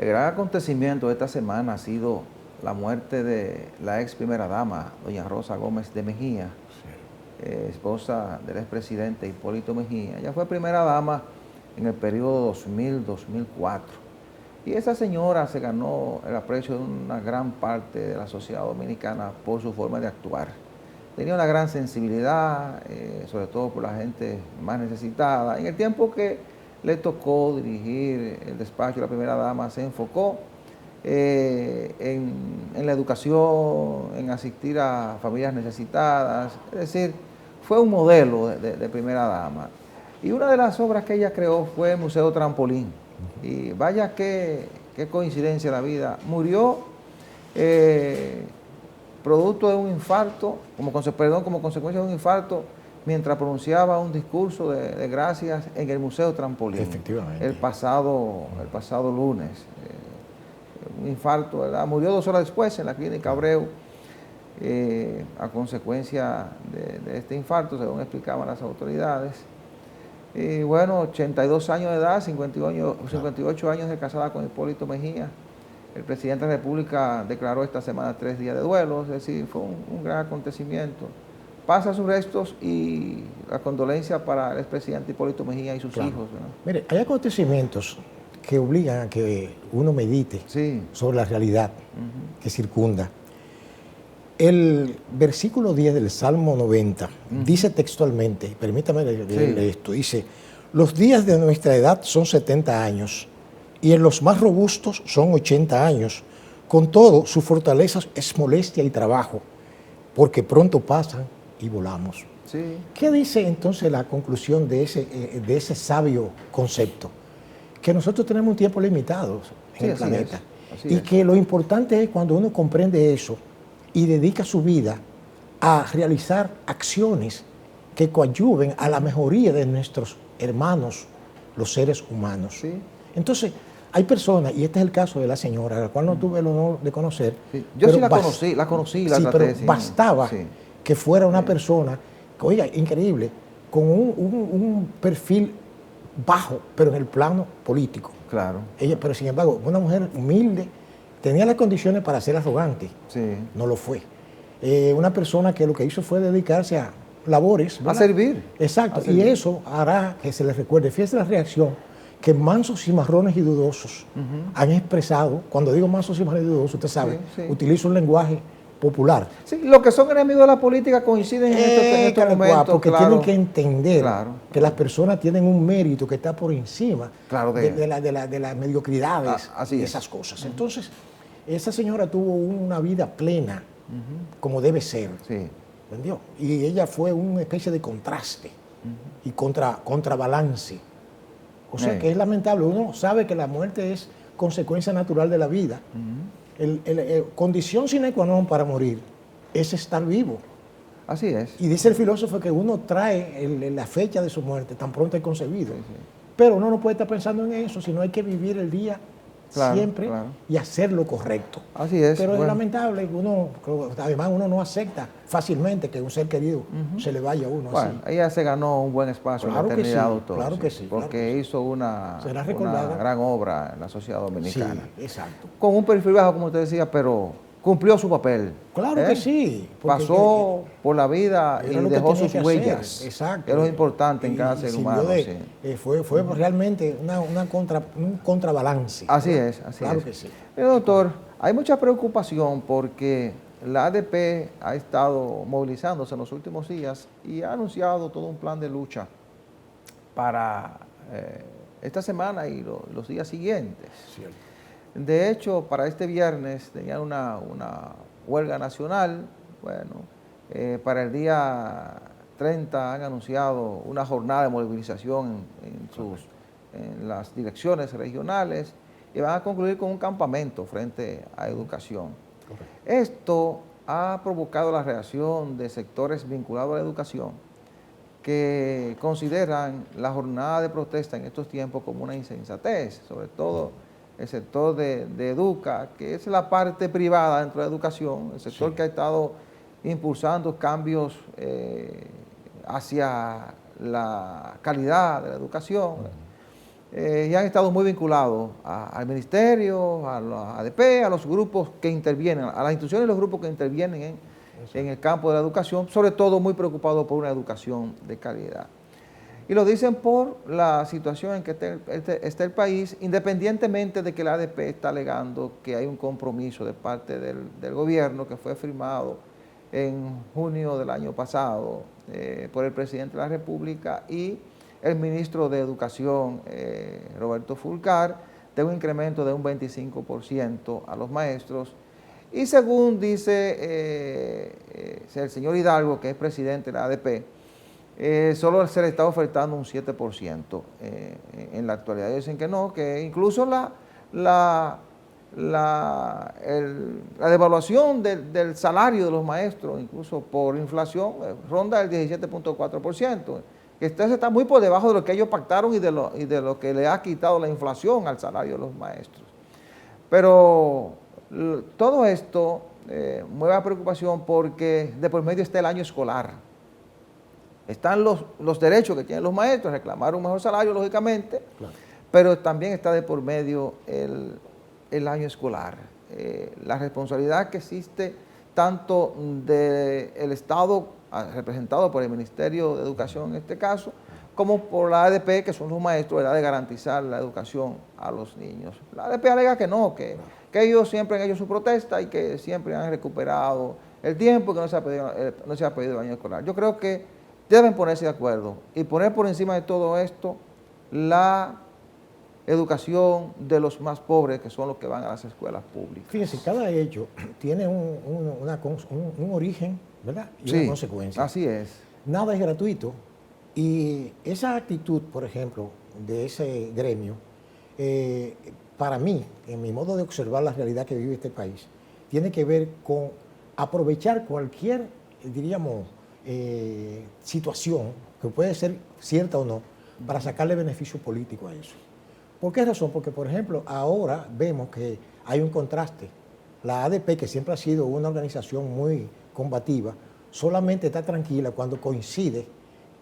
El gran acontecimiento de esta semana ha sido la muerte de la ex primera dama, doña Rosa Gómez de Mejía, esposa del expresidente Hipólito Mejía. Ella fue primera dama en el periodo 2000-2004. Y esa señora se ganó el aprecio de una gran parte de la sociedad dominicana por su forma de actuar. Tenía una gran sensibilidad, sobre todo por la gente más necesitada. En el tiempo que le tocó dirigir el despacho de la primera dama, se enfocó en la educación, en asistir a familias necesitadas. Es decir, fue un modelo de primera dama. Y una de las obras que ella creó fue el Museo Trampolín. Y vaya qué coincidencia la vida. Murió producto de un infarto, como consecuencia de un infarto, mientras pronunciaba un discurso de gracias en el Museo Trampolín. Efectivamente. El pasado lunes. Un infarto, ¿verdad? Murió 2 horas después en la clínica Abreu, a consecuencia de este infarto, según explicaban las autoridades. Y bueno, 82 años de edad, 58 años de casada con Hipólito Mejía. El presidente de la República declaró esta semana 3 días de duelo, es decir, fue un gran acontecimiento. Pasa sus restos y la condolencia para el expresidente Hipólito Mejía y sus hijos, ¿no? Mire, hay acontecimientos que obligan a que uno medite sobre la realidad que circunda. El versículo 10 del Salmo 90 dice textualmente, permítame leerle esto, dice: los días de nuestra edad son 70 años y en los más robustos son 80 años. Con todo, su fortaleza es molestia y trabajo, porque pronto pasan y volamos. Sí. ¿Qué dice entonces la conclusión de ese sabio concepto? Que nosotros tenemos un tiempo limitado en el planeta. Y que lo importante es cuando uno comprende eso y dedica su vida a realizar acciones que coadyuven a la mejoría de nuestros hermanos, los seres humanos. Sí. Entonces, hay personas, y este es el caso de la señora, a la cual no tuve el honor de conocer. Sí. Yo sí la conocí, la traté. Pero bastaba que fuera una persona, que, oiga, increíble, con un perfil bajo, pero en el plano político. Claro. Ella, pero sin embargo, una mujer humilde, tenía las condiciones para ser arrogante. Sí. No lo fue. Una persona que lo que hizo fue dedicarse a labores, ¿verdad? A servir. Exacto. A servir. Y eso hará que se les recuerde. Fíjese la reacción que mansos y marrones y dudosos han expresado. Cuando digo mansos y marrones y dudosos, usted sabe, utilizo un lenguaje popular. Sí, los que son enemigos de la política coinciden en estos momentos. Porque tienen que entender que las personas tienen un mérito que está por encima de las mediocridades y esas cosas. Entonces, esa señora tuvo una vida plena, como debe ser. Sí. ¿Entendió? Y ella fue una especie de contraste y contrabalance. O sea que es lamentable. Uno sabe que la muerte es consecuencia natural de la vida. Condición sine qua non para morir es estar vivo. Así es. Y dice el filósofo que uno trae la fecha de su muerte tan pronto es concebido. Pero uno no puede estar pensando en eso, sino hay que vivir el día siempre y hacer lo correcto. Así es. Pero es lamentable, además uno no acepta fácilmente que un ser querido se le vaya a uno así. Ella se ganó un buen espacio en la eternidad, doctor. Claro que sí. Porque hizo una gran obra en la sociedad dominicana. Sí, exacto. Con un perfil bajo, como usted decía, pero cumplió su papel. Claro que sí. Pasó por la vida y dejó sus huellas. Exacto. Que es lo importante en cada ser humano. Fue realmente un contrabalance. Así es, así es. Claro que sí. Pero, doctor, hay mucha preocupación porque la ADP ha estado movilizándose en los últimos días y ha anunciado todo un plan de lucha para esta semana y los días siguientes. Cierto. De hecho, para este viernes tenían una huelga nacional. Bueno, para el día 30 han anunciado una jornada de movilización en las direcciones regionales y van a concluir con un campamento frente a educación. Esto ha provocado la reacción de sectores vinculados a la educación que consideran la jornada de protesta en estos tiempos como una insensatez, sobre todo el sector de Educa, que es la parte privada dentro de la educación, el sector que ha estado impulsando cambios hacia la calidad de la educación. y han estado muy vinculados al ministerio, a la ADP, a los grupos que intervienen, a las instituciones y los grupos que intervienen en el campo de la educación, sobre todo muy preocupados por una educación de calidad. Y lo dicen por la situación en que está el país, independientemente de que la ADP está alegando que hay un compromiso de parte del gobierno que fue firmado en junio del año pasado por el presidente de la República y el ministro de Educación, Roberto Fulcar, de un incremento de un 25% a los maestros. Y según dice el señor Hidalgo, que es presidente de la ADP, solo se le está ofertando un 7% en la actualidad. Ellos dicen que no, que incluso la devaluación del salario de los maestros, incluso por inflación, ronda el 17.4%. Que está muy por debajo de lo que ellos pactaron y de lo que le ha quitado la inflación al salario de los maestros. Pero todo esto mueve a preocupación porque de por medio está el año escolar. Están los derechos que tienen los maestros, reclamar un mejor salario, lógicamente, claro, pero también está de por medio el año escolar. La responsabilidad que existe tanto del Estado, representado por el Ministerio de Educación en este caso, como por la ADP, que son los maestros, ¿verdad?, de garantizar la educación a los niños. La ADP alega que no, que ellos siempre han hecho su protesta y que siempre han recuperado el tiempo que no se ha pedido el año escolar. Yo creo que deben ponerse de acuerdo y poner por encima de todo esto la educación de los más pobres, que son los que van a las escuelas públicas. Fíjense, cada hecho tiene un origen, ¿verdad? Y una consecuencia. Así es. Nada es gratuito y esa actitud, por ejemplo, de ese gremio, para mí, en mi modo de observar la realidad que vive este país, tiene que ver con aprovechar cualquier, diríamos, situación, que puede ser cierta o no, para sacarle beneficio político a eso. ¿Por qué razón? Porque, por ejemplo, ahora vemos que hay un contraste. La ADP, que siempre ha sido una organización muy combativa, solamente está tranquila cuando coincide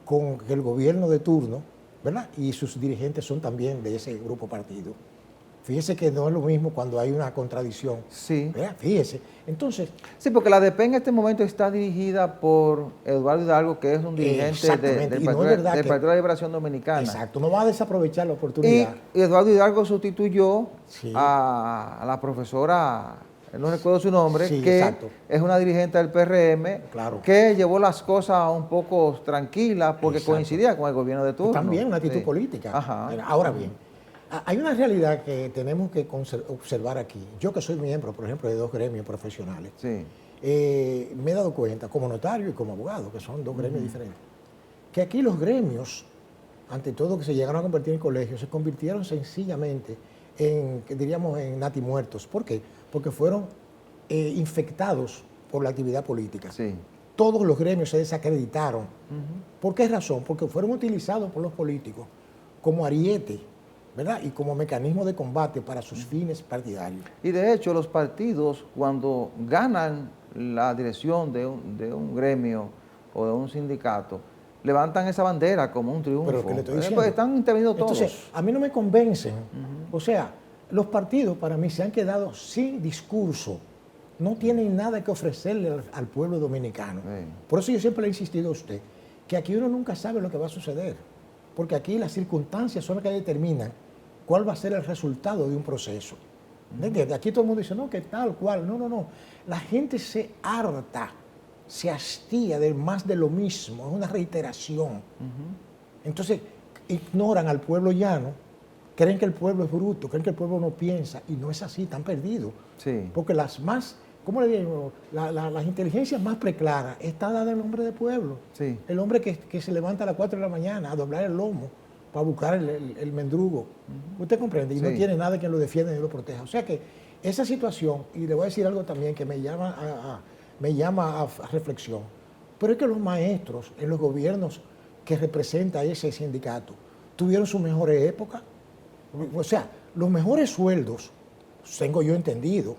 con el gobierno de turno, ¿verdad? Y sus dirigentes son también de ese grupo partido. Fíjese que no es lo mismo cuando hay una contradicción. Sí. ¿Verdad? Fíjese. Entonces. Sí, porque la ADP en este momento está dirigida por Eduardo Hidalgo, que es un dirigente del Partido de la Liberación Dominicana. Exacto, no va a desaprovechar la oportunidad. Y Eduardo Hidalgo sustituyó a la profesora, no recuerdo su nombre, que es una dirigente del PRM, claro, que llevó las cosas un poco tranquilas porque coincidía con el gobierno de turno. También una actitud política. Ajá. Ahora bien, hay una realidad que tenemos que observar aquí. Yo que soy miembro, por ejemplo, de dos gremios profesionales, me he dado cuenta, como notario y como abogado, que son dos gremios diferentes, que aquí los gremios, ante todo que se llegaron a convertir en colegios, se convirtieron sencillamente en, diríamos, en natimuertos. ¿Por qué? Porque fueron infectados por la actividad política. Sí. Todos los gremios se desacreditaron. ¿Por qué razón? Porque fueron utilizados por los políticos como ariete, ¿verdad? Y como mecanismo de combate para sus fines partidarios. Y de hecho los partidos, cuando ganan la dirección de un gremio o de un sindicato, levantan esa bandera como un triunfo. Pero que le estoy diciendo, pues están interviniendo todos. Entonces, a mí no me convencen. O sea, los partidos para mí se han quedado sin discurso. No tienen nada que ofrecerle al pueblo dominicano. Por eso yo siempre le he insistido a usted que aquí uno nunca sabe lo que va a suceder. Porque aquí las circunstancias son las que determinan cuál va a ser el resultado de un proceso. ¿Entiendes? Aquí todo el mundo dice, no, que tal cual. No, no, no. La gente se harta, se hastía de más de lo mismo. Es una reiteración. Entonces, ignoran al pueblo llano, creen que el pueblo es bruto, creen que el pueblo no piensa, y no es así, están perdidos. Sí. Porque las más, ¿cómo le digo? Las inteligencias más preclaras está dada el hombre de pueblo. Sí. El hombre que se levanta a las 4 de la mañana a doblar el lomo para buscar el mendrugo. ¿Usted comprende? Y no tiene nada que lo defienda ni lo proteja. O sea que esa situación, y le voy a decir algo también que me llama a reflexión, pero es que los maestros en los gobiernos que representa ese sindicato tuvieron su mejor época. O sea, los mejores sueldos, tengo yo entendido,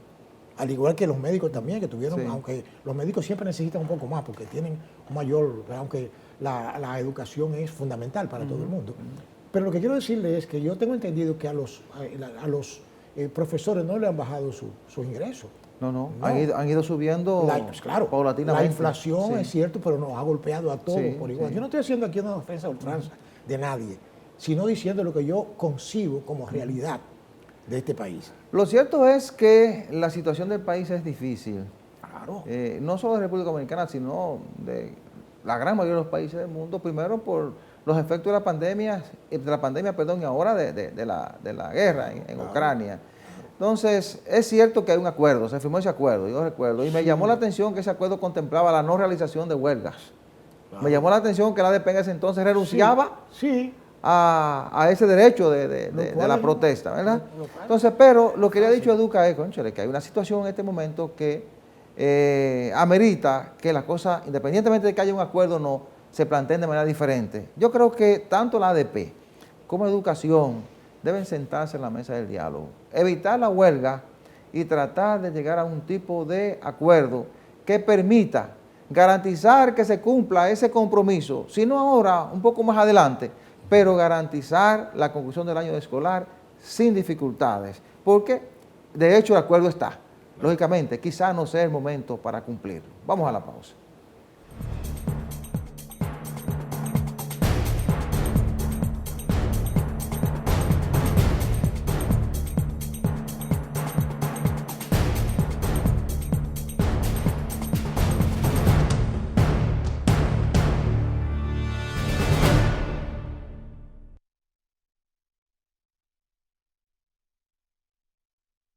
al igual que los médicos también, que tuvieron, aunque los médicos siempre necesitan un poco más porque tienen un mayor, aunque la educación es fundamental para todo el mundo. Pero lo que quiero decirle es que yo tengo entendido que a los profesores no le han bajado su ingreso. No. Han ido subiendo pues claro, paulatinamente. La inflación es cierto, pero nos ha golpeado a todos por igual. Sí. Yo no estoy haciendo aquí una defensa ultranza de nadie, sino diciendo lo que yo concibo como realidad de este país. Lo cierto es que la situación del país es difícil. Claro. No solo de República Dominicana, sino de la gran mayoría de los países del mundo, primero por los efectos de la pandemia, y ahora de la guerra en Ucrania. Entonces, es cierto que hay un acuerdo, se firmó ese acuerdo, yo recuerdo, y me llamó la atención que ese acuerdo contemplaba la no realización de huelgas. Claro. Me llamó la atención que la ADP en ese entonces renunciaba a ese derecho de la protesta, ¿verdad? Entonces, pero lo que le ha dicho Educa es, cónchale, que hay una situación en este momento que amerita que las cosas, independientemente de que haya un acuerdo o no, se planteen de manera diferente. Yo creo que tanto la ADP como Educación deben sentarse en la mesa del diálogo, evitar la huelga y tratar de llegar a un tipo de acuerdo que permita garantizar que se cumpla ese compromiso, si no ahora, un poco más adelante, pero garantizar la conclusión del año escolar sin dificultades, porque de hecho el acuerdo está. Lógicamente, quizá no sea el momento para cumplirlo. Vamos a la pausa.